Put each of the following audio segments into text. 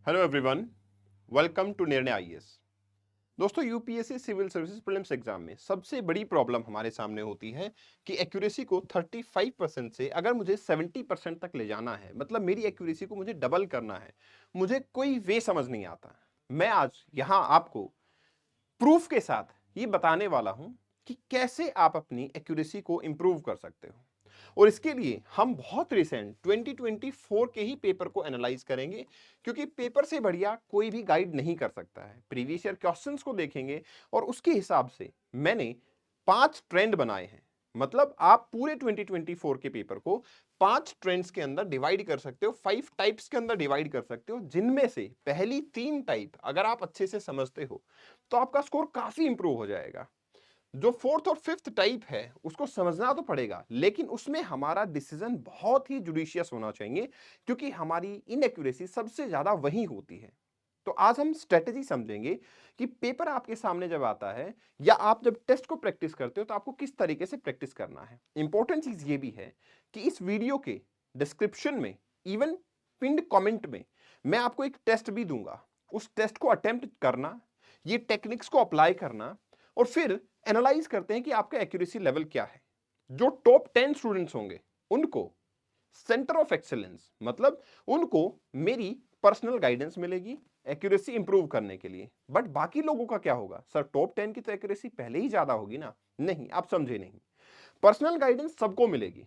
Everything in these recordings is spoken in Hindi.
Hello everyone, welcome to Nirnay IAS. दोस्तों, UPSC civil services prelims exam में सबसे बड़ी प्रॉब्लम हमारे सामने होती है कि एक्यूरेसी को 35% से अगर मुझे 70% तक ले जाना है, मतलब मेरी एक्यूरेसी को मुझे डबल करना है, मुझे कोई वे समझ नहीं आता। मैं आज यहां आपको प्रूफ के साथ ये बताने वाला हूं कि कैसे आप अपनी एक्यूरेसी को इंप्रूव कर सकते हो। और इसके लिए हम बहुत रिसेंट 2024 के ही पेपर को एनालाइज करेंगे, क्योंकि पेपर से बढ़िया कोई भी गाइड नहीं कर सकता है। प्रीवियस ईयर क्वेश्चंस को देखेंगे और उसके हिसाब से मैंने 5 ट्रेंड बनाए हैं। मतलब आप पूरे 2024 के पेपर को 5 ट्रेंड्स के अंदर डिवाइड कर सकते हो, 5 टाइप्स के अंदर डिवाइड कर सकते हो, जिनमें से पहली 3 टाइप अगर आप अच्छे से समझते हो तो आपका स्कोर काफी इंप्रूव हो जाएगा। जो फोर्थ और फिफ्थ टाइप है उसको समझना तो पड़ेगा, लेकिन उसमें हमारा डिसीजन बहुत ही जुडिशियस होना चाहिए, क्योंकि हमारी इनएक्यूरेसी सबसे ज्यादा वही होती है। तो आज हम स्ट्रेटेजी समझेंगे कि पेपर आपके सामने जब आता है या आप जब टेस्ट को प्रैक्टिस करते हो तो आपको किस तरीके से प्रैक्टिस करना है। इंपॉर्टेंट चीज ये भी है कि इस वीडियो के डिस्क्रिप्शन में, इवन पिंड कमेंट में, मैं आपको एक टेस्ट भी दूंगा। उस टेस्ट को अटेम्प्ट करना, ये टेक्निक्स को अप्लाई करना, और फिर एनालाइज करते हैं कि आपका एक्यूरेसी लेवल क्या है। जो टॉप 10 स्टूडेंट्स होंगे उनको सेंटर ऑफ एक्सेलेंस, मतलब उनको मेरी पर्सनल गाइडेंस मिलेगी एक्यूरेसी इंप्रूव करने के लिए। बट बाकी लोगों का क्या होगा? सर, टॉप 10 की तो एक्यूरेसी पहले ही ज्यादा होगी ना। नहीं, आप समझे नहीं। पर्सनल गाइडेंस सबको मिलेगी।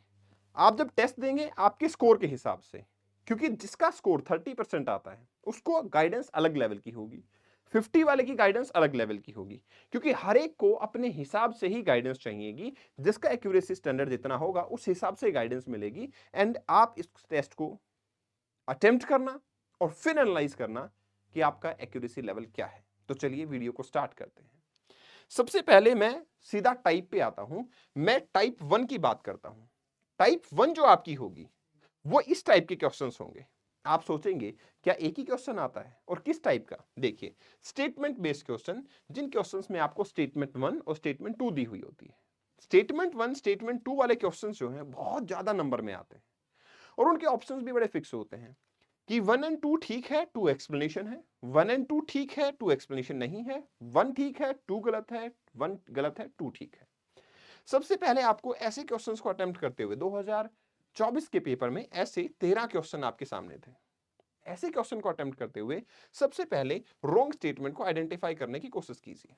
आप जब टेस्ट देंगे आपके स्कोर के हिसाब से, क्योंकि जिसका स्कोर 30% आता है उसको गाइडेंस अलग लेवल की होगी, 50 वाले की गाइडेंस अलग लेवल की होगी, क्योंकि हर एक को अपने हिसाब से ही गाइडेंस चाहिएगी। जिसका एक्यूरेसी स्टैंडर्ड जितना होगा उस हिसाब से गाइडेंस मिलेगी। एंड आप इस टेस्ट को अटेम्प्ट करना और फिर एनालाइज करना कि आपका एक्यूरेसी लेवल क्या है। तो चलिए वीडियो को स्टार्ट करते हैं। सबसे पहले मैं सीधा टाइप पे आता हूं। मैं टाइप 1 की बात करता हूं। टाइप 1 जो आपकी होगी वो इस टाइप के क्वेश्चंस होंगे। आप सोचेंगे क्या एक ही क्वेश्चन आता है और किस टाइप का? देखिए, स्टेटमेंट बेस्ड क्वेश्चन, जिन क्वेश्चंस में आपको स्टेटमेंट 1 और स्टेटमेंट 2 दी हुई होती है। स्टेटमेंट 1 स्टेटमेंट 2 वाले क्वेश्चंस जो हैं बहुत ज्यादा नंबर में आते हैं और उनके ऑप्शंस भी बड़े फिक्स होते हैं कि 1 एंड 2 ठीक है, 2 एक्सप्लेनेशन है, 1 एंड 2 ठीक है, 2 एक्सप्लेनेशन नहीं है, 1 ठीक है, 2 गलत है, 1 गलत है, 2 ठीक है। सबसे पहले आपको ऐसे क्वेश्चंस को अटेम्प्ट करते हुए 2024 के पेपर में ऐसे 13 क्वेश्चन आपके सामने थे। ऐसे क्वेश्चन को अटेम्प्ट करते हुए सबसे पहले रॉन्ग स्टेटमेंट को आइडेंटिफाई करने की कोशिश कीजिए।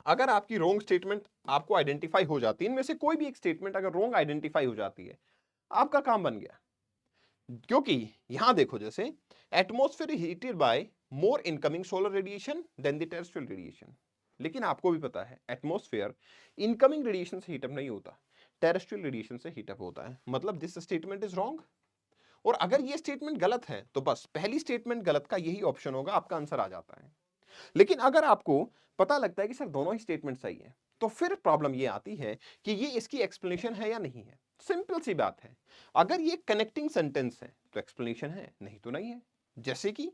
अगर आपकी रॉन्ग स्टेटमेंट आपको आइडेंटिफाई हो जाती है, इनमें से कोई भी एक स्टेटमेंट अगर रॉन्ग आइडेंटिफाई हो जाती है, आपका काम बन गया। क्योंकि यहां देखो, जैसे atmosphere heated by more incoming solar radiation than the terrestrial radiation. लेकिन आपको भी पता है एटमॉस्फेयर इनकमिंग रेडिएशन से हीटअप नहीं होता, टेरेस्ट्रियल रेडिएशन से हीटअप होता है। मतलब दिस स्टेटमेंट इज रॉन्ग। और अगर ये स्टेटमेंट गलत है तो बस पहली स्टेटमेंट गलत का यही ऑप्शन होगा, आपका आंसर आ जाता है। लेकिन अगर आपको पता लगता है कि सर दोनों ही स्टेटमेंट सही है, तो फिर प्रॉब्लम ये आती है कि ये इसकी एक्सप्लेनेशन है या नहीं है। सिंपल सी बात है, अगर ये कनेक्टिंग सेंटेंस है तो एक्सप्लेनेशन है, नहीं तो नहीं है। जैसे कि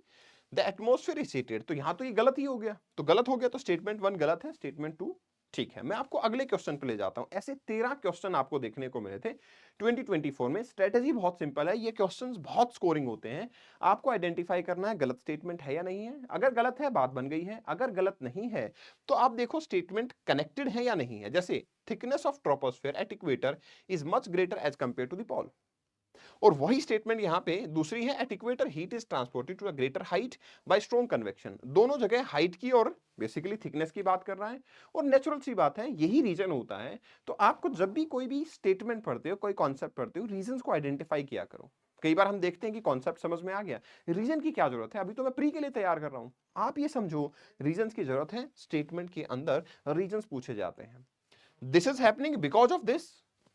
द एटमॉस्फेयर इज हीटेड, तो यहां तो ये गलत ही हो गया। तो गलत हो गया तो स्टेटमेंट 1 गलत है, स्टेटमेंट 2 ठीक है। मैं आपको अगले क्वेश्चन पे ले जाता हूं। ऐसे 13 क्वेश्चन आपको देखने को मिले थे 2024 में। स्ट्रेटेजी बहुत सिंपल है, ये क्वेश्चंस बहुत स्कोरिंग होते हैं। आपको आइडेंटिफाई करना है गलत स्टेटमेंट है या नहीं है। अगर गलत है, बात बन गई है। अगर गलत नहीं है तो आप देखो स्टेटमेंट कनेक्टेड है या नहीं है। जैसे thickness of troposphere at equator is much greater as compare to the pole. और वही स्टेटमेंट यहां पे दूसरी है, at equator heat is transported to a greater height by strong convection. दोनों जगह हाइट की और बेसिकली थिकनेस की बात कर रहा है। और नेचुरल सी बात है, यही रीजन होता है। तो आपको जब भी कोई भी स्टेटमेंट पढ़ते हो, कोई कॉन्सेप्ट पढ़ते हो, रीजंस को आइडेंटिफाई किया करो। कई बार हम देखते हैं कि कॉन्सेप्ट समझ में आ गया, रीजन की क्या जरूरत है, अभी तो मैं प्री के लिए तैयार कर रहा हूं। आप ये समझो, रीजंस की जरूरत है। स्टेटमेंट के अंदर रीजंस पूछे जाते हैं। This is happening because of this.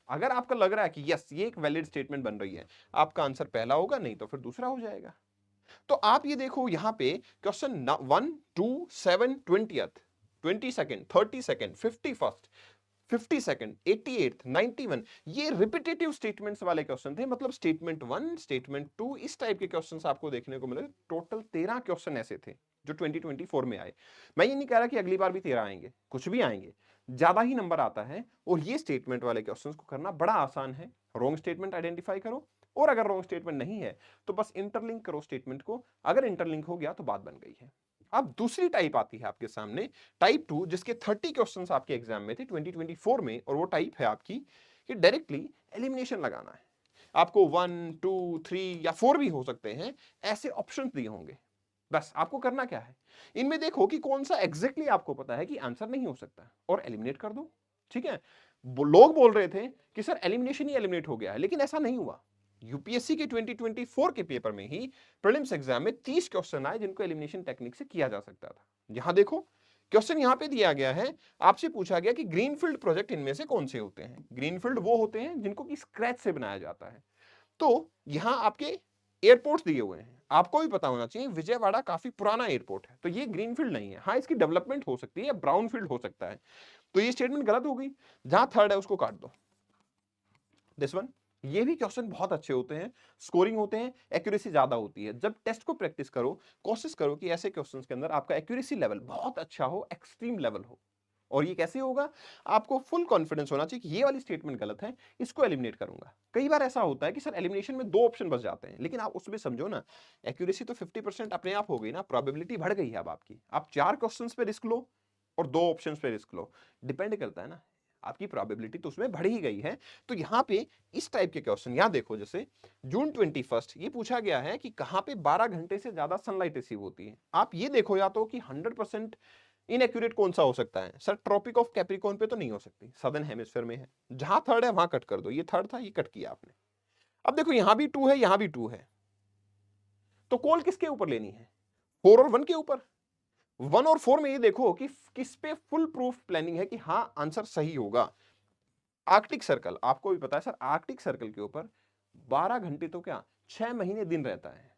अगर आपको लग रहा है कि यस ये एक वैलिड स्टेटमेंट बन रही है, आपका आंसर पहला होगा, नहीं तो फिर दूसरा हो जाएगा। तो आप ये देखो यहां पे question 1 2 7 20th 22nd 32nd 51st 52nd 88th 91, ये रिपीटेटिव स्टेटमेंट्स वाले क्वेश्चन थे। मतलब स्टेटमेंट 1 स्टेटमेंट 2 इस टाइप के क्वेश्चंस आपको देखने को मिले। टोटल 13 क्वेश्चन ऐसे थे जो 2024 में आए। मैं ये नहीं कह रहा कि अगली बार भी 13 आएंगे, कुछ भी आएंगे, ज्यादा ही नंबर आता है। और ये स्टेटमेंट वाले क्वेश्चंस को करना बड़ा आसान है। रॉन्ग स्टेटमेंट आइडेंटिफाई करो, और अगर रॉन्ग स्टेटमेंट नहीं है तो बस इंटरलिंक करो स्टेटमेंट को, अगर इंटरलिंक हो गया तो बात बन गई है। अब दूसरी टाइप आती है आपके सामने, टाइप 2, जिसके 30 क्वेश्चंस आपके एग्जाम में थे 2024 में, और वो टाइप है आपकी कि डायरेक्टली एलिमिनेशन लगाना है। आपको 1, 2, 3 या 4 भी हो सकते हैं, ऐसे ऑप्शंस दिए होंगे। बस आपको करना क्या है, इनमें देखो कि कौन सा एग्जैक्टली आपको पता है कि आंसर नहीं हो सकता, और एलिमिनेट कर दो। ठीक है, लोग बोल रहे थे कि सर एलिमिनेशन ही एलिमिनेट हो गया है, लेकिन ऐसा नहीं हुआ। यूपीएससी के 2024 के पेपर में ही प्रीलिम्स एग्जाम में 30 क्वेश्चन आए जिनको एलिमिनेशन टेक्निक से किया जा सकता था। यहां देखो क्वेश्चन यहां पे दिया गया है, आपसे पूछा गया कि ग्रीनफील्ड प्रोजेक्ट इनमें से कौन से होते हैं। ग्रीनफील्ड वो होते हैं जिनको कि स्क्रैच से बनाया जाता है। तो यहां आपके एयरपोर्ट दिए हुए हैं, आपको भी पता होना चाहिए विजयवाड़ा काफी पुराना एयरपोर्ट है, तो ये ग्रीनफील्ड नहीं है। हाँ, इसकी डेवलपमेंट हो सकती है, ब्राउनफील्ड हो सकता है। तो ये स्टेटमेंट गलत हो गई, जहां थर्ड है उसको काट दो। दिस वन, ये भी क्वेश्चन बहुत अच्छे होते हैं, स्कोरिंग होते हैं, एक्यूरेसी ज्यादा होती है। जब टेस्ट को प्रैक्टिस करो, कोशिश करो कि ऐसे क्वेश्चंस के अंदर आपका एक्यूरेसी लेवल बहुत अच्छा हो, एक्सट्रीम लेवल हो। और ये कैसे होगा, आपको फुल कॉन्फिडेंस होना चाहिए कि ये वाली स्टेटमेंट गलत है, इसको एलिमिनेट करूंगा। कई बार ऐसा होता है कि सर एलिमिनेशन में 2 ऑप्शन बच जाते हैं, लेकिन आप उसमें समझो ना, एक्यूरेसी तो 50% अपने आप हो गई ना, प्रोबेबिलिटी बढ़ गई है अब आपकी। आप 4 क्वेश्चंस पे रिस्क लो और 2 ऑप्शंस पे रिस्क लो, डिपेंड करता है ना, आपकी प्रोबेबिलिटी तो उसमें बढ़ ही गई है। तो यहां पे इस टाइप के क्वेश्चन यहां देखो, जैसे जून 21 ये पूछा गया है कि कहां पे 12 घंटे से ज्यादा सनलाइट रिसीव होती है। आप ये देखो या तो कि 100% इनएक्यूरेट कौन सा हो सकता है, सर ट्रॉपिक ऑफ कैप्रिकॉर्न पे तो नहीं हो सकती, सदर्न हेमिस्फीयर में है। जहां थर्ड है वहां कट कर दो, ये थर्ड था, ये कट किया आपने। अब देखो यहां भी 2 है, यहां भी 2 है, तो कॉल किसके ऊपर लेनी है, 4 और 1 के ऊपर। 1 और 4 में ये देखो कि किस पे फुल प्रूफ प्लानिंग है कि हाँ आंसर सही होगा। आर्कटिक सर्कल, आपको भी पता है सर, आर्कटिक सर्कल के ऊपर 12 घंटे तो क्या 6 महीने दिन रहता है,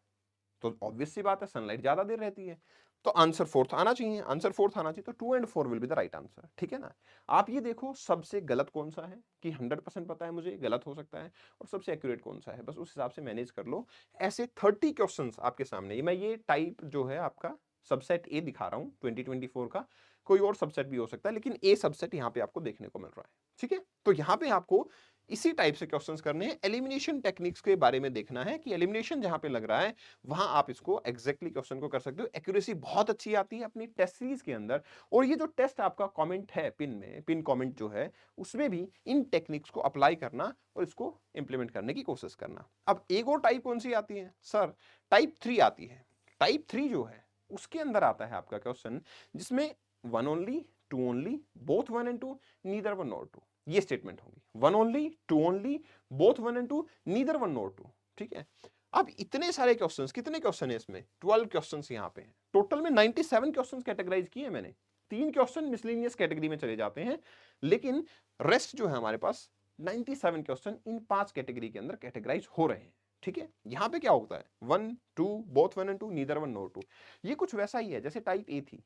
तो ऑब्वियस सी बात है सनलाइट ज्यादा देर रहती है। तो आंसर फोर्थ आना चाहिए, आंसर फोर्थ आना चाहिए, तो 2 and 4 will be the right answer. ठीक है ना। आप ये देखो सबसे गलत कौन सा है कि 100% पता है मुझे गलत हो सकता है, और सबसे एक्यूरेट कौन सा है, बस उस हिसाब से मैनेज कर लो। ऐसे 30 क्वेश्चंस आपके सामने, मैं ये टाइप जो है आपका सबसेट ए दिखा रहा हूं 2024 का, कोई और सबसेट भी हो सकता है, लेकिन ए सबसेट यहां पे आपको देखने को मिल रहा है। ठीक है, तो यहां पे आपको इसी टाइप से क्वेश्चंस करने हैं, एलिमिनेशन टेक्निक्स के बारे में देखना है कि एलिमिनेशन जहां पे लग रहा है वहां आप इसको एग्जैक्टली क्वेश्चन को कर सकते हो। एक्यूरेसी बहुत अच्छी आती है अपनी टेस्ट सीरीज के अंदर, और ये जो टेस्ट आपका कमेंट है पिन में, पिन कमेंट जो है उसमें भी इन टेक्निक्स को अप्लाई करना और इसको इंप्लीमेंट करने की कोशिश करना। अब एक और टाइप कौन सी आती है सर, टाइप 3 आती है। टाइप 3 जो है उसके अंदर आता है आपका क्वेश्चन जिसमें 1 only, 2 only, both 1 and 2, neither 1 nor 2, ये स्टेटमेंट होगी। 1 only, 2 only, both 1 and 2, neither 1 nor 2। ठीक है, अब इतने सारे क्वेश्चंस, कितने क्वेश्चन है इसमें, 12 क्वेश्चंस यहां पे हैं। टोटल में 97 क्वेश्चंस कैटेगराइज किए मैंने, 3 क्वेश्चन मिसलेनियस कैटेगरी में चले जाते हैं, लेकिन रेस्ट जो है हमारे पास 97 क्वेश्चन इन 5 कैटेगरी के अंदर कैटेगराइज हो रहे हैं। ठीक है, यहां पे क्या होता है 1, 2, बोथ 1 एंड 2, नीदर 1 नॉर 2, ये कुछ वैसा ही है जैसे टाइप ए थी,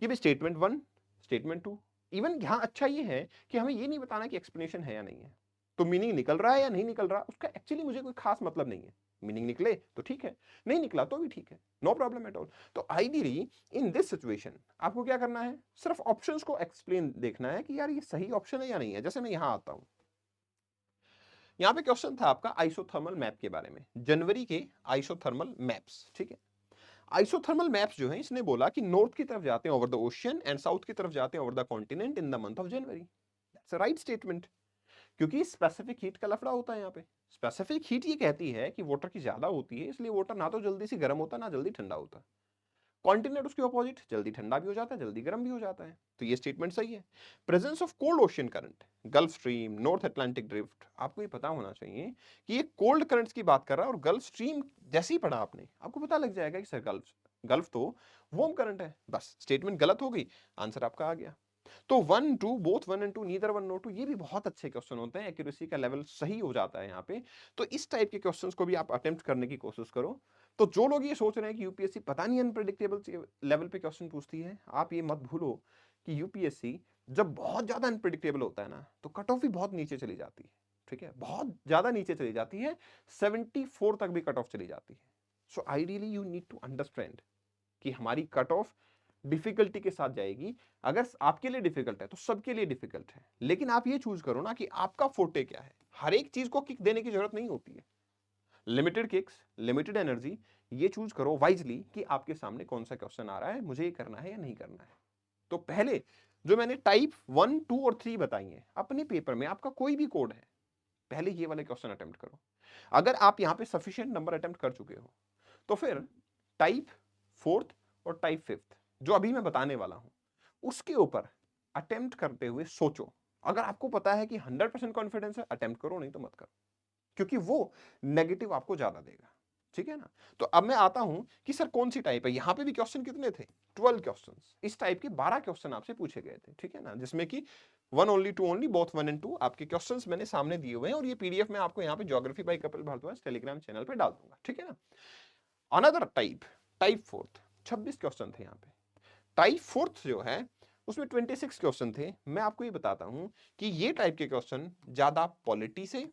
ये भी स्टेटमेंट 1, स्टेटमेंट 2। इवन यहां अच्छा ये है कि हमें ये नहीं बताना कि एक्सप्लेनेशन है या नहीं है, तो मीनिंग निकल रहा है या नहीं निकल रहा उसका एक्चुअली मुझे कोई खास मतलब नहीं है। मीनिंग निकले तो ठीक है, नहीं निकला तो भी ठीक है, नो प्रॉब्लम एट ऑल। तो आइडियली इन दिस सिचुएशन आपको क्या करना है, सिर्फ ऑप्शंस को एक्सप्लेन देखना है कि यार ये सही ऑप्शन है या नहीं है। जैसे मैं यहां आता हूं, यहां पे क्वेश्चन था आपका आइसोथर्मल मैप के बारे में, जनवरी के आइसोथर्मल मैप्स। ठीक है, आइसोथर्मल मैप्स जो है इसने बोला कि नॉर्थ की तरफ जाते हैं over the ocean and south की तरफ जाते हैं over the continent in the month of January. That's a right statement, क्योंकि स्पेसिफिक हीट का लफड़ा होता है यहाँ पे। स्पेसिफिक हीट ये कहती है कि वाटर की ज्यादा होती है, इसलिए वाटर ना तो जल्दी से गर्म होता ना जल्दी ठंडा होता। कॉन्टिनेंट उसके ऑपोजिट, जल्दी ठंडा भी हो जाता है जल्दी गर्म भी हो जाता है, तो ये स्टेटमेंट सही है। Presence of cold ocean current, gulf stream, north Atlantic drift, आपको ये पता होना चाहिए कि ये कोल्ड करंट्स की बात कर रहा है, और गल्फ स्ट्रीम जैसे ही पढ़ा आपने आपको पता लग जाएगा कि सर गल्फ गल्फ तो वार्म करंट है, बस स्टेटमेंट गलत हो गई, आंसर आपका आ गया। तो 1, 2, बोथ 1 एंड 2, नीदर 1 नॉर 2, ये भी बहुत अच्छे क्वेश्चन होते हैं, एक्यूरेसी का लेवल सही हो जाता है यहाँ पे। तो इस टाइप के क्वेश्चंस को भी आप अटेम्प्ट करने की कोशिश करो। तो जो लोग ये सोच रहे हैं कि यूपीएससी पता नहीं अनप्रेडिक्टेबल लेवल पे क्वेश्चन पूछती है, आप ये मत भूलो कि यूपीएससी जब बहुत ज्यादा अनप्रेडिक्टेबल होता है ना, तो कट ऑफ भी बहुत नीचे चली जाती है। ठीक है, बहुत ज्यादा नीचे चली जाती है, 74 तक भी कट ऑफ चली जाती है। So ideally you need to understand कि हमारी कट ऑफ डिफिकल्टी के साथ जाएगी। अगर आपके लिए डिफिकल्ट है तो सबके लिए डिफिकल्ट है, लेकिन आप ये चूज करो ना कि आपका फोटे क्या है। हर एक चीज को किक देने की जरूरत नहीं होती है। लिमिटेड किक्स, लिमिटेड एनर्जी, ये चूज करो वाइजली कि आपके सामने कौन सा क्वेश्चन आ रहा है, मुझे ये करना है या नहीं करना है। तो पहले जो मैंने टाइप 1, 2 और 3 बताई हैं, अपने पेपर में आपका कोई भी कोड है, पहले ये वाले क्वेश्चन अटेम्प्ट करो। अगर आप यहां पे सफिशिएंट नंबर अटेम्प्ट कर चुके हो तो फिर टाइप 4th और टाइप 5th जो अभी मैं बताने वाला हूं उसके ऊपर अटेम्प्ट करते हुए सोचो। अगर आपको पता है कि 100% कॉन्फिडेंस है, अटेम्प्ट करो, नहीं तो मत करो, क्योंकि वो नेगेटिव आपको ज्यादा देगा। ठीक है ना? तो अब मैं आता हूं कि सर कौन सी टाइप है। यहां पे भी क्वेश्चन कितने थे? 12 क्वेश्चंस। इस टाइप के 12 क्वेश्चन आपसे पूछे गए थे। ठीक है ना? जिसमें कि 1 ओनली 2 ओनली, बोथ 1 एंड 2 आपके क्वेश्चंस मैंने सामने दिए हुए हैं, और ये पीडीएफ में आपको यहाँ पे geography by Kapil Bhardwaj Telegram channel पे डाल दूंगा। ठीक है ना? Another type, type 4th, 26 question थे यहाँ पे। टाइप 4th जो है उसमें 26 क्वेश्चन थे। मैं आपको ये बताता हूं कि ये टाइप के क्वेश्चन ज्यादा पॉलिटी से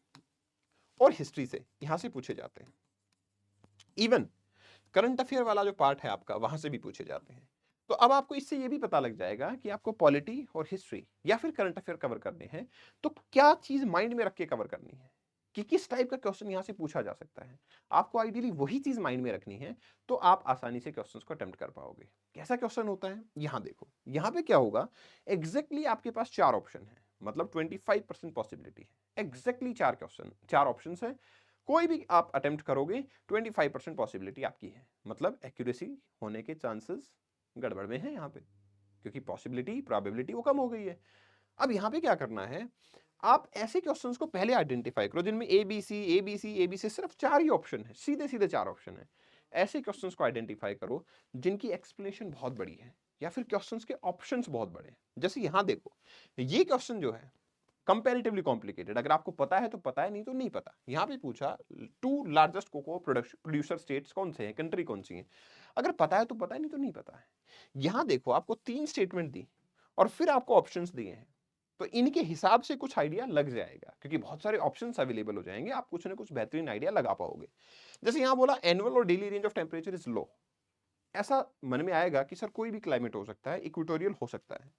और हिस्ट्री से यहां से पूछे जाते हैं। इवन करंट अफेयर वाला जो पार्ट है आपका, वहां से भी पूछे जाते हैं। तो अब आपको इससे ये भी पता लग जाएगा कि आपको पॉलिटी और हिस्ट्री या फिर करंट अफेयर कवर करने हैं तो क्या चीज माइंड में रख के कवर करनी है, कि किस टाइप का क्वेश्चन यहां से पूछा जा सकता है। आपको आइडियली वही चीज माइंड में रखनी है, तो आप आसानी से क्वेश्चंस को अटेम्प्ट कर पाओगे। कैसा क्वेश्चन होता है यहां देखो। यहां पे क्या होगा, एग्जैक्टली आपके पास 4 ऑप्शन है, मतलब 25% पॉसिबिलिटी है। एग्जैक्टली 4 क्वेश्चन, 4 ऑप्शन है, कोई भी आप अटेम्प्ट करोगे 25% पॉसिबिलिटी आपकी है, मतलब एक्यूरेसी होने के चांसेस गड़बड़ में है यहां पे, क्योंकि पॉसिबिलिटी प्रोबेबिलिटी वो कम हो गई है। अब यहां पे क्या करना है, आप ऐसे क्वेश्चंस को पहले आइडेंटिफाई करो जिनमें एबीसी सिर्फ 4 ही ऑप्शन है, सीधे सीधे 4 ऑप्शन है। ऐसे क्वेश्चंस को आइडेंटिफाई करो जिनकी एक्सप्लेनेशन बहुत बड़ी है या फिर क्वेश्चंस के ऑप्शंस बहुत बड़े हैं। जैसे यहां देखो, ये क्वेश्चन जो है कंपैरेटिवली कॉम्प्लिकेटेड, अगर आपको पता है तो पता है, नहीं तो नहीं पता। यहां पे पूछा 2 लार्जेस्ट कोको प्रोड्यूसर स्टेट्स कौन से हैं, कंट्री कौन सी है, अगर पता है तो पता है, नहीं तो नहीं पता है। यहां देखो आपको 3 स्टेटमेंट दी और फिर आपको ऑप्शंस दिए हैं, तो इनके हिसाब से कुछ आइडिया लग जाएगा, क्योंकि बहुत सारे ऑप्शंस अवेलेबल हो जाएंगे, आप कुछ ना कुछ बेहतरीन आइडिया लगा पाओगे। जैसे यहां बोला एनुअल और daily range of temperature is low, ऐसा मन में आएगा कि सर कोई भी क्लाइमेट हो सकता है, इक्वेटोरियल हो सकता है।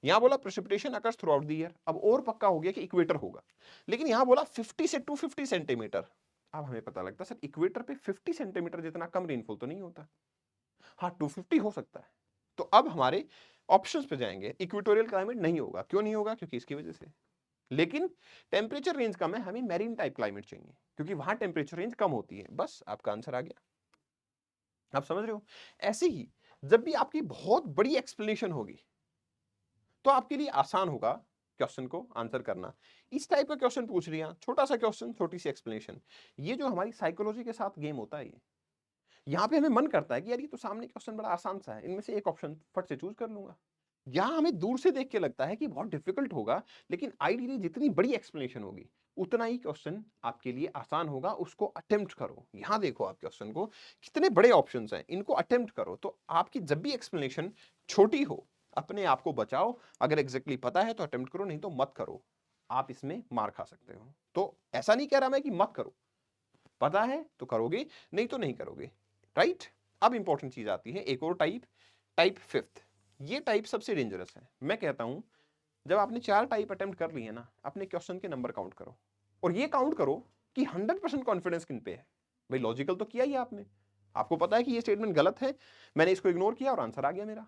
यहां बोला precipitation occurs through out the year, अब और पक्का हो गया कि इक्वेटर होगा। लेकिन यहां बोला 50 से 250 सेंटीमीटर, अब हमें पता लगता है सर इक्वेटर पे 50 सेंटीमीटर जितना कम रेनफॉल तो नहीं होता। हाँ 250 हो सकता है। तो अब हमारे ऑप्शंस पे जाएंगे, इक्वेटोरियल क्लाइमेट नहीं होगा, क्यों नहीं होगा, क्योंकि इसकी वजह से। लेकिन टेम्परेचर रेंज कम है, हमें मैरीन टाइप क्लाइमेट चाहिए, क्योंकि वहां टेम्परेचर रेंज कम होती है। बस आपका आंसर आ गया। आप समझ रहे हो? ऐसे ही जब भी आपकी बहुत बड़ी एक्सप्लेनेशन होगी तो आपके लिए आसान होगा क्वेश्चन को आंसर करना। इस टाइप का क्वेश्चन पूछ लिया, छोटा सा क्वेश्चन, छोटी सी एक्सप्लेनेशन, ये जो हमारी साइकोलॉजी के साथ गेम होता है, ये यहाँ पे हमें मन करता है कि यार ये तो सामने क्वेश्चन बड़ा आसान सा है, इनमें से एक ऑप्शन फट से चूज कर लूंगा। यहाँ हमें दूर से देख के लगता है कि बहुत डिफिकल्ट होगा, लेकिन आइडियली जितनी बड़ी एक्सप्लेनेशन होगी उतना ही क्वेश्चन आपके लिए आसान होगा। उसको अटेम्प्ट करो। यहाँ देखो आप क्वेश्चन को, कितने बड़े ऑप्शंस हैं, इनको अटेम्प्ट करो, तो आपकी जब भी एक्सप्लेनेशन छोटी हो अपने आप को बचाओ। अगर एग्जैक्टली पता है तो अटेम्प्ट करो, नहीं तो मत करो, आप इसमें मार खा सकते हो। तो ऐसा नहीं कह रहा मैं कि मत करो, पता है तो करोगे, नहीं तो नहीं करोगे, राइट? अब इंपॉर्टेंट चीज आती है, एक और टाइप, टाइप 5th। ये टाइप सबसे डेंजरस है। मैं कहता हूं जब आपने 4 टाइप अटेम्प्ट कर लिए ना, अपने क्वेश्चन के नंबर काउंट करो और ये काउंट करो कि 100% कॉन्फिडेंस किन पे है। भाई लॉजिकल तो किया ही आपने, आपको पता है कि ये स्टेटमेंट गलत है, मैंने इसको इग्नोर किया और आंसर आ गया मेरा,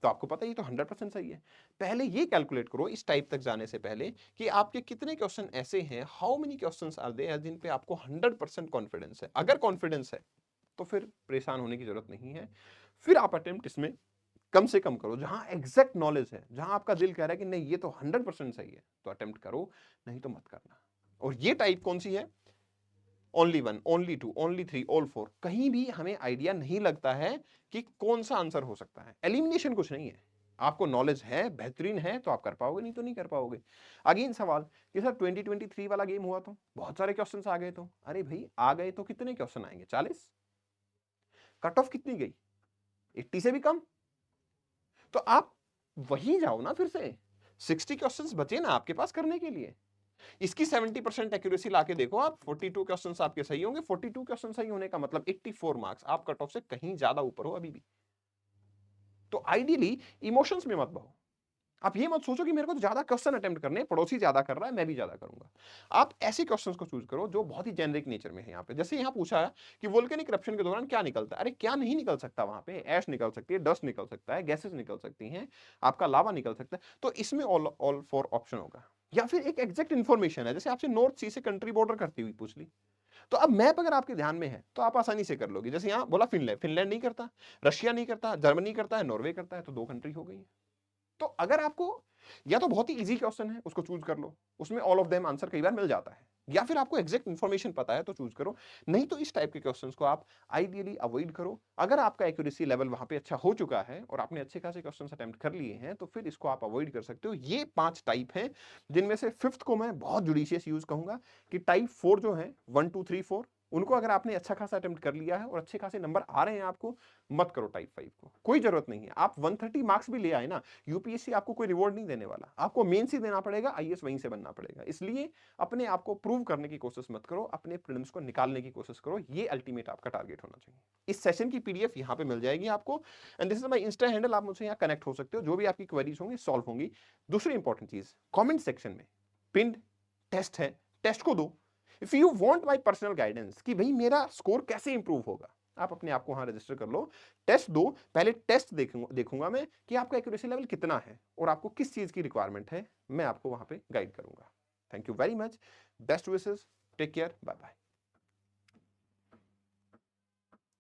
तो आपको पता है ये तो 100% सही है। पहले ये कैलकुलेट करो इस टाइप तक जाने से पहले कि आपके कितने क्वेश्चन ऐसे हैं, how many questions are there जिन पे आपको 100% कॉन्फिडेंस है। अगर कॉन्फिडेंस है तो फिर परेशान होने की जरूरत नहीं है। फिर आप अटेम्प्ट इसमें कम से कम करो, जहां एग्जैक्ट नॉलेज है, जहां आपका दिल कह रहा है कि नहीं ये तो 100% सही है, तो अटेम्प्ट करो, नहीं तो मत करना। और ये टाइप कौन सी है? Only 1, only 2, only 3, all 4। कहीं भी हमें आइडिया नहीं लगता है कि कौन सा आंसर हो सकता है। एलिमिनेशन कुछ नहीं है, आपको नॉलेज है, बेहतरीन है तो आप कर पाओगे, नहीं तो नहीं कर पाओगे। अगेन सवाल कि सर 2023 वाला गेम हुआ तो बहुत सारे क्वेश्चंस आ गए, तो अरे भाई आ गए तो कितने क्वेश्चन आएंगे? 40। कट ऑफ कितनी गई? 80 से भी कम। तो आप वहीं जाओ ना, फिर से 60 क्वेश्चंस बचे ना आपके पास करने के लिए। इसकी 70% एक्यूरेसी लाके देखो आप, 42 क्वेश्चंस आपके सही होंगे। 42 क्वेश्चन सही होने का मतलब 84 मार्क्स, आप कट ऑफ से कहीं ज्यादा ऊपर हो अभी भी। तो आइडियली इमोशंस में मत बहो, आप ये मत सोचो कि मेरे को तो ज्यादा क्वेश्चन अटेम्प्ट करने हैं, पड़ोसी ज्यादा कर रहा है मैं भी ज्यादा करूंगा। आप ऐसे क्वेश्चंस को चूज करो जो बहुत ही जेनरिक नेचर में है। यहाँ पे जैसे यहाँ पूछा है कि वोल्केनिक इरप्शन के दौरान क्या निकलता है, अरे क्या नहीं निकल सकता, वहां पे ऐश निकल सकती है, डस्ट निकल सकता है, गैसेस निकल सकती हैं, आपका लावा निकल सकता है। तो इसमें ऑल फॉर ऑप्शन होगा। या फिर एक एग्जैक्ट इन्फॉर्मेशन है, जैसे आपसे नॉर्थ सी से कंट्री बॉर्डर करती हुई पूछ ली, तो अब मैप अगर आपके ध्यान में है तो आप आसानी से कर लोगे। जैसे यहाँ बोला फिनलैंड, फिनलैंड नहीं करता, रशिया नहीं करता, जर्मनी करता है, नॉर्वे करता है, तो 2 कंट्री हो गई है। तो अगर आपको या तो बहुत ही इजी क्वेश्चन है उसको चूज कर लो, उसमें ऑल ऑफ देम आंसर कई बार मिल जाता है, या फिर आपको एग्जैक्ट इन्फॉर्मेशन पता है तो चूज करो। नहीं तो इस टाइप के क्वेश्चंस को आप आइडियली अवॉइड करो। अगर आपका एक्यूरेसी लेवल वहां पे अच्छा हो चुका है और आपने अच्छे खासे क्वेश्चंस अटेम्प्ट कर लिए हैं तो फिर इसको आप अवॉइड कर सकते हो। ये 5 टाइप हैं, जिनमें से फिफ्थ को मैं बहुत जुडिशियस यूज कहूंगा कि टाइप 4 जो है 1 2 3 4, उनको अगर आपने अच्छा खासा अटेम्प्ट कर लिया है और अच्छे खासे नंबर आ रहे हैं आपको, मत करो टाइप 5 को, कोई जरूरत नहीं है। आप 130 मार्क्स भी ले आए ना, यूपीएससी आपको कोई रिवॉर्ड नहीं देने वाला, आपको मेंस ही देना पड़ेगा, आईएएस वहीं से बनना पड़ेगा। इसलिए अपने आप को प्रूव करने की कोशिश मत करो, अपने प्रीलिम्स को निकालने की कोशिश करो, ये अल्टीमेट आपका टारगेट होना चाहिए। इस सेशन की पीडीएफ यहां पे मिल जाएगी आपको, and this is my Insta handle, आप मुझसे यहां कनेक्ट हो सकते हो, जो भी आपकी क्वेरीज होंगी सॉल्व होंगी। दूसरी इंपॉर्टेंट चीज, कमेंट सेक्शन में पिन टेस्ट है, टेस्ट को दो। If you want my personal guidance कि भाई मेरा स्कोर कैसे इंप्रूव होगा, आप अपने आप को वहां रजिस्टर कर लो, टेस्ट दो। पहले टेस्ट देखूंगा मैं कि आपका एक्यूरेसी लेवल कितना है और आपको किस चीज की रिक्वायरमेंट है, मैं आपको वहां पे गाइड करूंगा। Thank you very much, best wishes, take care, bye bye.